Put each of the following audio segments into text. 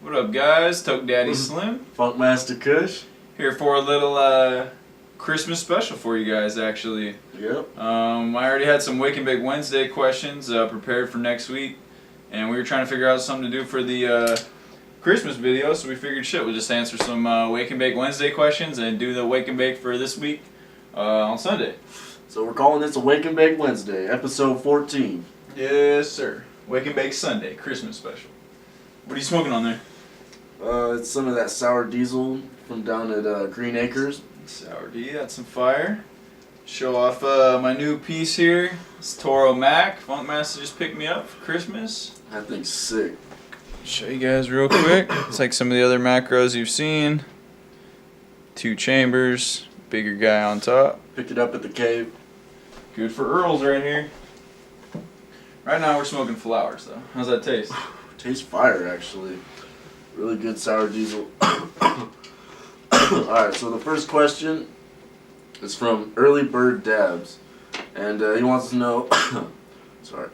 What up, guys? Toke Daddy Slim Funkmaster Kush. here for a little Christmas special for you guys, actually. Yep. I already had some Wake and Bake Wednesday questions prepared for next week, and we were trying to figure out something to do for the Christmas video, so we figured, shit, we'll just answer some Wake and Bake Wednesday questions and do the Wake and Bake for this week on Sunday. So we're calling this a Wake and Bake Wednesday, episode 14. Yes, sir. Wake and Bake Sunday, Christmas special. What are you smoking on there? It's some of that sour diesel from down at Green Acres. Sour D, that's some fire. Show off my new piece here. It's Toro Mac. Funkmaster just picked me up for Christmas. That thing's sick. Show you guys real quick. It's like some of the other macros you've seen. 2 chambers, bigger guy on top. Picked it up at the cave. Good for Earls right here. Right now we're smoking flowers though. How's that taste? Tastes fire, actually. Really good sour diesel. Alright, so the first question is from Early Bird Dabs. And he wants to know, sorry,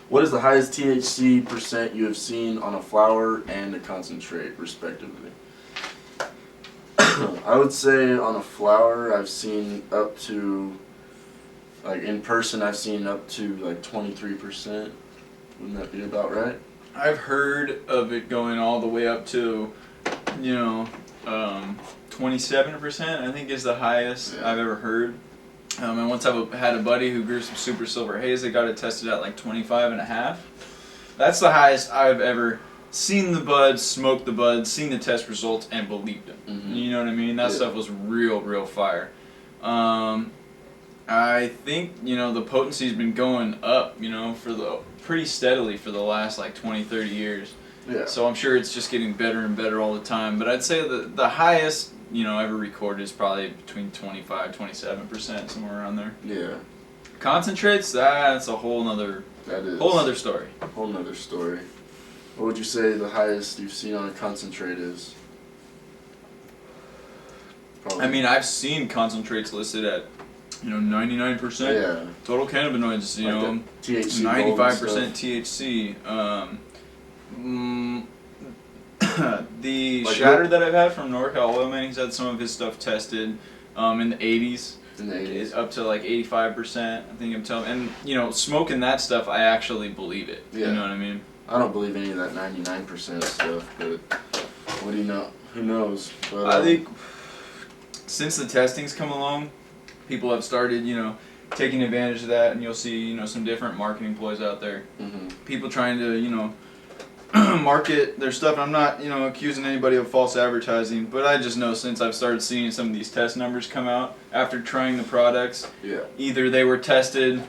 what is the highest THC percent you have seen on a flower and a concentrate, respectively? I would say on a flower I've seen up to, like in person I've seen up to like 23%. Wouldn't that be about right? I've heard of it going all the way up to, 27%, I think is the highest I've ever heard. And once I've had a buddy who grew some Super Silver Haze that got it tested at like 25.5. That's the highest I've ever seen the bud, smoked the bud, seen the test results, and believed them. Mm-hmm. You know what I mean? That stuff was real fire. I think, the potency's been going up, for pretty steadily for the last like 20-30 years. Yeah. So I'm sure it's just getting better and better all the time. But I'd say the highest, ever recorded is probably between 25-27%, somewhere around there. Yeah. Concentrates, that's a whole nother story. Whole nother story. What would you say the highest you've seen on a concentrate is? Probably. I mean, I've seen concentrates listed at 99% total cannabinoids, like THC 95% THC. The like shatter that I've had from NorCal Oilman, he's had some of his stuff tested in the 80s. In the 80s. It's up to like 85%, I think I'm telling. And smoking that stuff, I actually believe it. Yeah. You know what I mean? I don't believe any of that 99% stuff, but what do you know? Who knows? But, I think since the testing's come along, people have started, taking advantage of that, and you'll see, some different marketing ploys out there. Mm-hmm. People trying to, market their stuff. I'm not, accusing anybody of false advertising, but I just know since I've started seeing some of these test numbers come out after trying the products, either they were tested,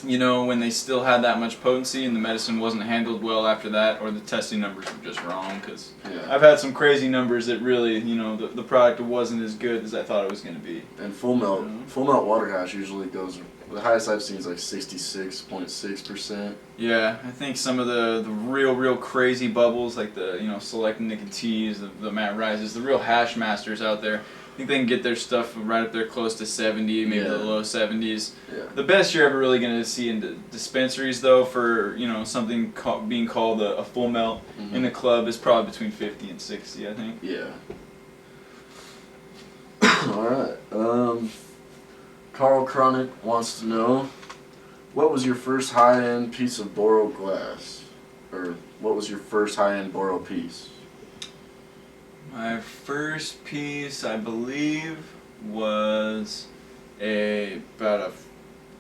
when they still had that much potency and the medicine wasn't handled well after that, or the testing numbers were just wrong, because I've had some crazy numbers that really, the product wasn't as good as I thought it was going to be. And full melt water hash usually goes, the highest I've seen is like 66.6%. Yeah, I think some of the real crazy bubbles, like the, Select Nicotine Teas, the Matt Rises, the real hash masters out there, I think they can get their stuff right up there close to 70, maybe the low 70s. Yeah. The best you're ever really going to see in the dispensaries, though, for something being called a full melt in a club is probably between 50 and 60, I think. Yeah. All right. Carl Chronic wants to know, what was your first high-end piece of Boro glass? Or what was your first high-end Boro piece? My first piece, I believe, was about a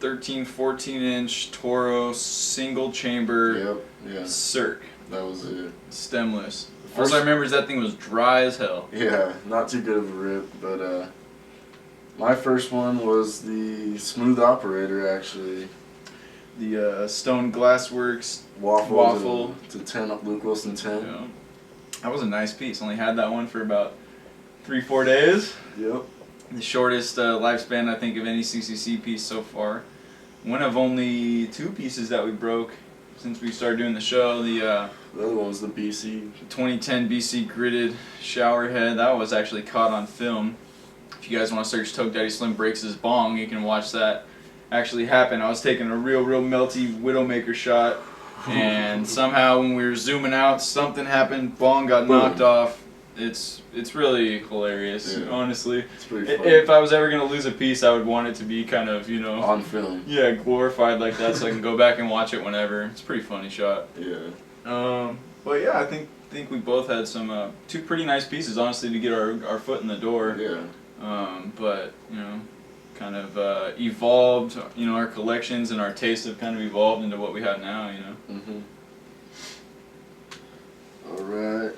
13-14 inch Toro single chamber Cirque. That was it. Stemless. All I remember is that thing was dry as hell. Yeah, not too good of a rip, but my first one was the Smooth Operator, actually. The Stone Glassworks Waffle to 10 Luke Wilson 10. Yeah. That was a nice piece. Only had that one for about 3-4 days. Yep. The shortest lifespan, I think, of any CCC piece so far. One of only 2 pieces that we broke since we started doing the show. The other one was the BC. 2010 BC gridded shower head. That was actually caught on film. If you guys want to search Toke Daddy Slim Breaks His Bong, you can watch that actually happen. I was taking a real melty Widowmaker shot and somehow when we were zooming out, something happened, bong got knocked off. It's really hilarious, honestly. It's pretty funny. If I was ever gonna lose a piece, I would want it to be kind of, on film. Yeah, glorified like that, so I can go back and watch it whenever. It's a pretty funny shot. Yeah. But yeah, I think we both had some two pretty nice pieces, honestly, to get our foot in the door. Yeah. But kind of evolved. Our collections and our tastes have kind of evolved into what we have now. Mhm. All right.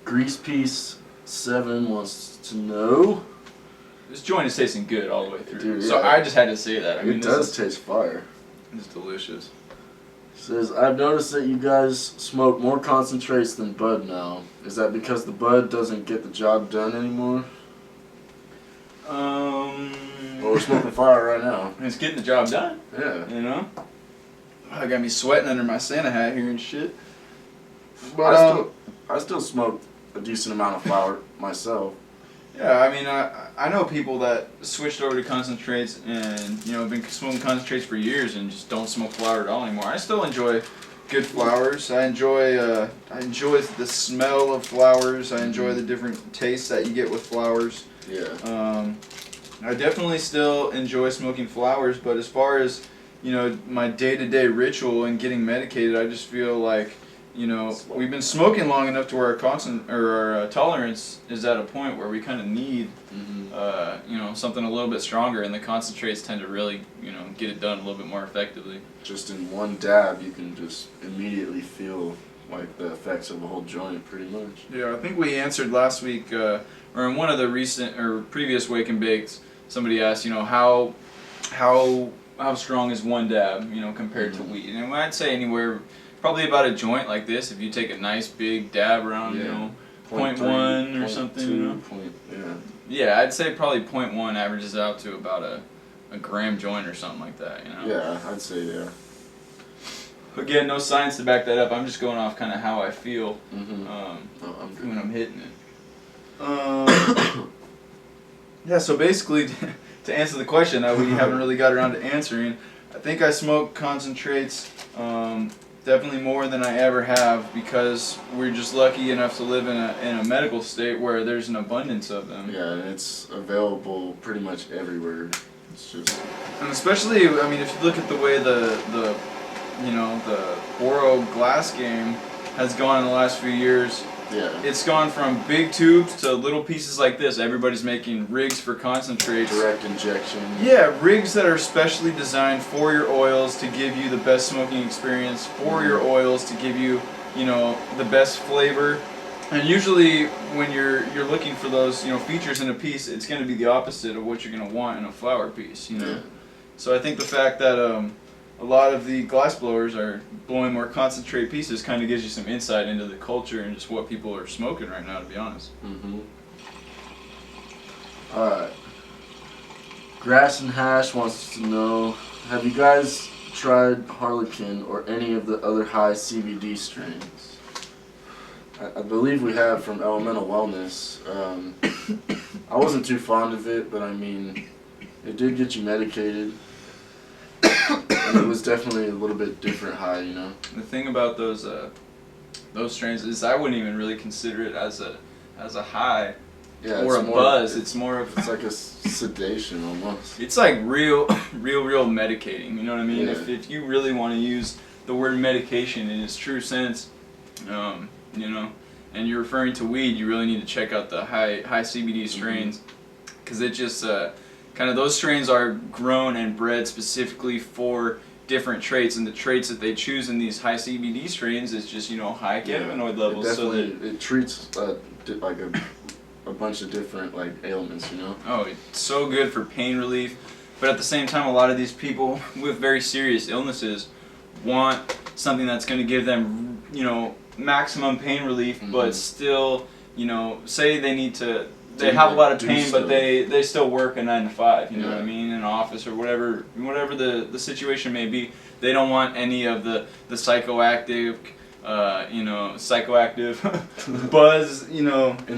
Grease Piece 7 wants to know. This joint is tasting good all the way through. Dude, so I just had to say that. It does taste fire. It's delicious. Says, I've noticed that you guys smoke more concentrates than bud now. Is that because the bud doesn't get the job done anymore? Well, we're smoking fire right now. It's getting the job done. Yeah. I got me sweating under my Santa hat here and shit. But I still smoke a decent amount of flower myself. Yeah, I mean, I know people that switched over to concentrates and, have been smoking concentrates for years and just don't smoke flower at all anymore. I still enjoy good flowers. I enjoy the smell of flowers. I enjoy the different tastes that you get with flowers. Yeah. I definitely still enjoy smoking flowers, but as far as, my day-to-day ritual and getting medicated, I just feel like, we've been smoking long enough to where our tolerance is at a point where we kind of need, something a little bit stronger, and the concentrates tend to really, get it done a little bit more effectively. Just in one dab, you can just immediately feel like the effects of a whole joint, pretty much. Yeah, I think we answered last week, or in one of the recent or previous Wake and Bakes, somebody asked, how strong is one dab, compared to weed, and I'd say anywhere. Probably about a joint like this, if you take a nice big dab around, 0.1 or something, Yeah, I'd say probably 0.1 averages out to about a gram joint or something like that, Yeah, I'd say, yeah. Again, no science to back that up. I'm just going off kind of how I feel when I'm hitting it. Yeah, so basically, to answer the question that we haven't really got around to answering, I think I smoke concentrates definitely more than I ever have, because we're just lucky enough to live in a medical state where there's an abundance of them. Yeah, and it's available pretty much everywhere. It's just, and especially, I mean, if you look at the way the Boro glass game has gone in the last few years. Yeah. It's gone from big tubes to little pieces like this. Everybody's making rigs for concentrates. Direct injection. Yeah, rigs that are specially designed for your oils to give you the best smoking experience, for your oils to give you, the best flavor. And usually when you're looking for those, features in a piece, it's going to be the opposite of what you're going to want in a flower piece, Yeah. So I think the fact that a lot of the glass blowers are blowing more concentrate pieces kind of gives you some insight into the culture and just what people are smoking right now, to be honest. Alright. Grass and Hash wants to know, have you guys tried Harlequin or any of the other high CBD strains? I believe we have from Elemental Wellness. I wasn't too fond of it, but I mean, it did get you medicated. And it was definitely a little bit different high, The thing about those strains is I wouldn't even really consider it as a high or a buzz. It's more of like a sedation almost. It's like real medicating. You know what I mean? Yeah. If you really want to use the word medication in its true sense, and you're referring to weed, you really need to check out the high CBD strains, because it just kind of, those strains are grown and bred specifically for different traits, and the traits that they choose in these high CBD strains is just high cannabinoid levels. It treats like a bunch of different ailments, Oh, it's so good for pain relief, but at the same time, a lot of these people with very serious illnesses want something that's going to give them maximum pain relief, but still say they need to. They have a lot of pain, but they still work a 9 to 5. You know what I mean, in an office or whatever the situation may be. They don't want any of the psychoactive buzz. In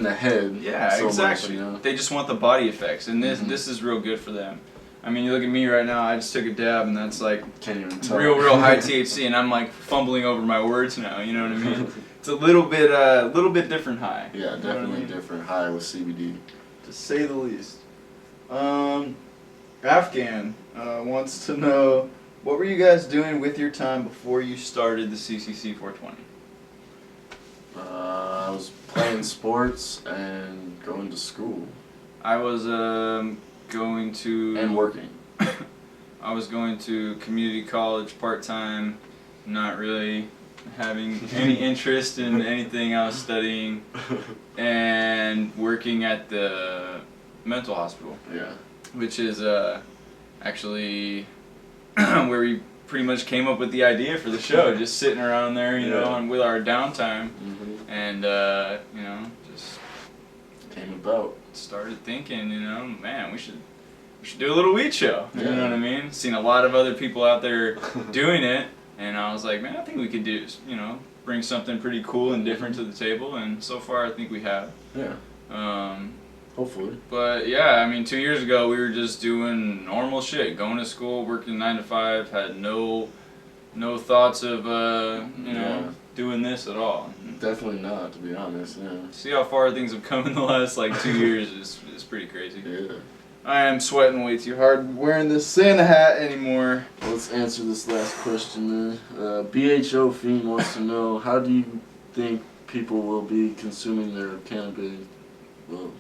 the head. Yeah, so exactly. much, They just want the body effects, and this is real good for them. I mean, you look at me right now. I just took a dab, and that's like Can't even tell. real high THC, and I'm like fumbling over my words now. You know what I mean? It's a little bit different high. Yeah, You know what definitely I mean? different high with CBD. To say the least. Afghan wants to know, what were you guys doing with your time before you started the CCC 420? I was playing sports and going to school. I was going to And working. I was going to community college part-time, not really having any interest in anything I was studying, and working at the mental hospital. Yeah. Which is actually where we pretty much came up with the idea for the show, just sitting around there, you know, and with our downtime, and you know, just came about. started thinking, you know, man, we should do a little weed show. You Yeah. know what I mean? Seen a lot of other people out there doing it, and I was like, man, I think we could do, you know, bring something pretty cool and different to the table, and so far I think we have. Yeah. Hopefully. But yeah, I mean, 2 years ago we were just doing normal shit, going to school, working 9 to 5, had no thoughts of you know, doing this at all. Definitely not, to be honest. Yeah. See how far things have come in the last like 2 years is pretty crazy. Yeah. I am sweating way too hard wearing this Santa hat anymore. Let's answer this last question then. BHO Fiend wants to know, how do you think people will be consuming their cannabis? Well,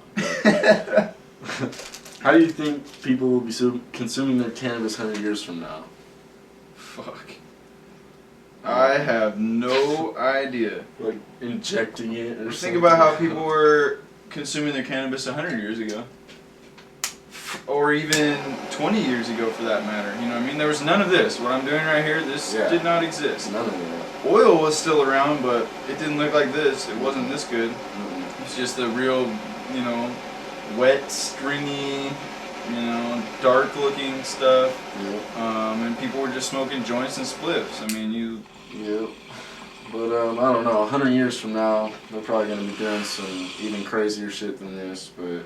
how do you think people will be consuming their cannabis 100 years from now? Fuck. I have no idea. Like injecting it or something? Think about how people were consuming their cannabis 100 years ago. Or even 20 years ago for that matter. You know what I mean? There was none of this. What I'm doing right here, this did not exist. None of that. Oil was still around, but it didn't look like this. It wasn't this good. It's just the real, you know, wet, stringy, you know, dark looking stuff. Yep. And people were just smoking joints and spliffs. I mean, Yep. But I don't know, 100 years from now, they're probably going to be doing some even crazier shit than this, but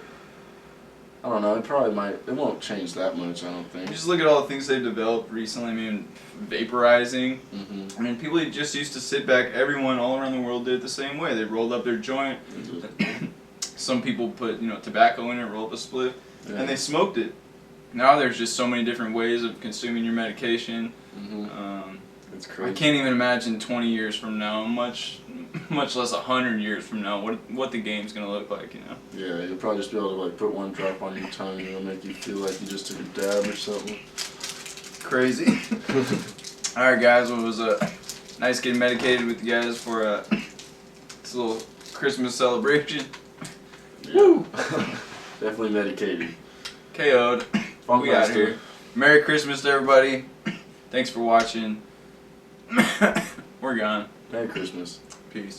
I don't know, it won't change that much, I don't think. just look at all the things they've developed recently. I mean, vaporizing. Mm-hmm. I mean, people just used to sit back. Everyone all around the world did it the same way. They rolled up their joint. Some people put, you know, tobacco in it, roll up a spliff, and they smoked it. Now there's just so many different ways of consuming your medication. It's crazy. I can't even imagine 20 years from now, much less 100 years from now, what the game's gonna look like, you know? Yeah, you'll probably just be able to like put one drop on your tongue and it'll make you feel like you just took a dab or something. Crazy. Alright guys, well, it was nice getting medicated with you guys for this little Christmas celebration. Yeah. Woo! Definitely medicated. KO'd. We out here. Merry Christmas to everybody. Thanks for watching. We're gone. Merry Christmas. Peace.